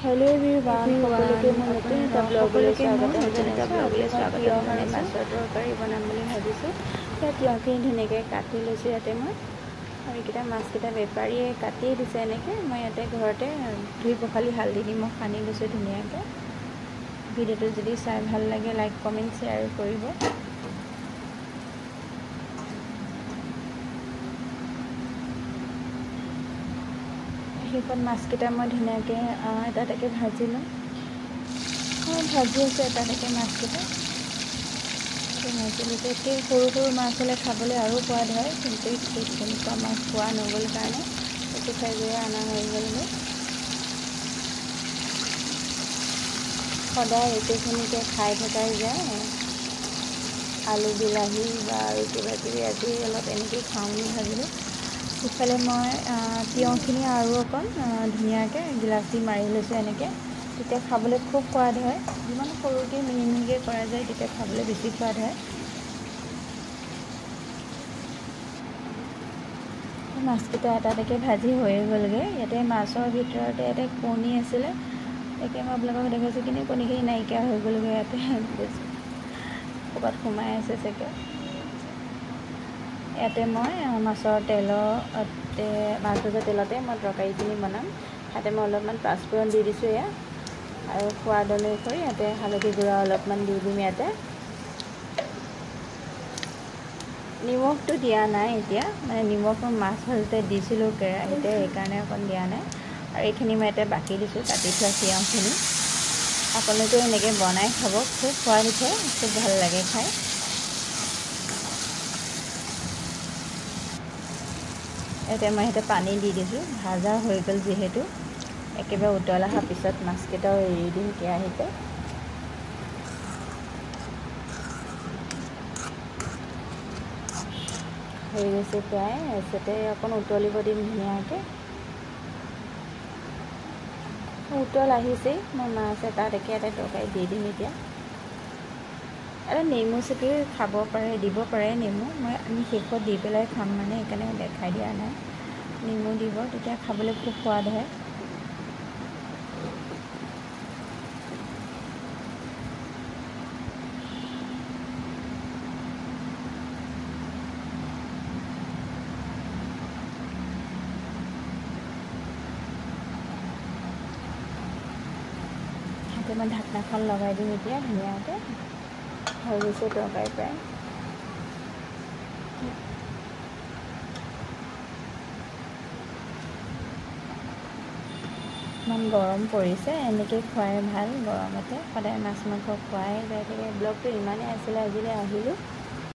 Hello' everyone, সকলোকে মোৰ নতুন এটা ব্লগলৈ স্বাগতম জনাইছোঁ। আজি মই তিয়ঁহৰ মাছৰ তৰকাৰী বনাম বুলি ভাবিছোঁ। ইয়াত তিয়ঁহখিনি ধুনীয়াকৈ কাটি লৈছোঁ। ইয়াতে মই আৰু এইকেইটা মাছকেইটা বেপাৰীয়ে কাটিয়ে দিছে এনেকৈ। মই ইয়াতে ঘৰতে ধুই পখালি হালধি নিমখ সানি লৈছোঁ ধুনীয়াকৈ। ভিডিঅ'টো যদি চাই ভাল লাগে লাইক কমেণ্ট শ্বেয়াৰ কৰিব। শেষত মাছকেইটা মই ধুনীয়াকৈ এটা এটাকৈ ভাজি লওঁ। ভাজি আছোঁ এটা এটাকৈ মাছকেইটা। ভাজি লৈছোঁ। একেই সৰু সৰু মাছ হ'লে খাবলৈ আৰু সোৱাদ হয়, কিন্তু তেনেকুৱা মাছ খোৱা নগ'ল কাৰণে এইটো ঠাইবোৰে অনা হৈ গ'লগৈ। সদায় একেখিনিকে খাই থকাই যায়, আলু বিলাহী বা আৰু কিবা কিবি আজি অলপ এনেকেই খাওঁ বুলি ভাবিলোঁ। ইফালে মই তিয়ঁহখিনি আৰু অকণ ধুনীয়াকৈ গিলাচি মাৰি লৈছোঁ এনেকৈ। তেতিয়া খাবলৈ খুব সোৱাদ হয়। যিমান সৰুকৈ মিহি মিহিকৈ কৰা যায় তেতিয়া খাবলৈ বেছি সোৱাদ হয়। মাছকেইটা এটা এটাকৈ ভাজি হৈয়ে গ'লগৈ। ইয়াতে মাছৰ ভিতৰতে এটা কণী আছিলে, তাকে মই আপোনালোকক দেখাইছোঁ, কিন্তু কণীখিনি নাইকিয়া হৈ গ'লগৈ। ইয়াতে ক'ৰবাত সোমাই আছে চাগে। ইয়াতে মই মাছৰ মাছ ভজা তেলতে মই তৰকাৰীখিনি বনাম। ইয়াতে মই অলপমান পাঁচফোৰণ দি দিছোঁ এয়া, আৰু সোৱাদ অনুসৰি ইয়াতে হালধি গুড়া অলপমান দি দিম। ইয়াতে নিমখটো দিয়া নাই এতিয়া, মানে নিমখ মই মাছ ভাজোঁতে দিছিলোঁ কেৰাহীতে, সেইকাৰণে অকণ দিয়া নাই। আৰু এইখিনি মই ইয়াতে বাকি দিছোঁ কাটি থোৱা তিয়ঁহখিনি। আপোনালোকেও এনেকৈ বনাই খাব, খুব সোৱাদ উঠে, খুব ভাল লাগে খাই। ইয়াতে মই পানী দি দিছোঁ, ভাজা হৈ গ'ল যিহেতু। একেবাৰে উতল অহাৰ পিছত মাছকেইটাও এৰি দিম কেৰাহীতে। হৈ গৈছে প্ৰায়, তাৰপিছতে অকণ উতলিব দিম ধুনীয়াকৈ। উতল আহিছেই, মই মাছ এটা তৰকাৰী দি দিম এতিয়া। এটা নেমু চেপি খাব পাৰে, দিব পাৰে নেমু। আমি শেষত দি পেলাই খাম, মানে সেইকাৰণে দেখাই দিয়া নাই। নেমু দিব, তেতিয়া খাবলৈ খুব সোৱাদ হয়। মই ঢাকনাখন লগাই দিম এতিয়া ধুনীয়াকৈ। হৈ গৈছে তৰকাৰী প্ৰায়। ইমান গৰম পৰিছে, এনেকৈ খুৱাই ভাল গৰমতে। সদায় মাছ মাংস খুৱাই যাই থাকে। ব্লগটো ইমানেই আছিলে, আজিলৈ আহিলোঁ।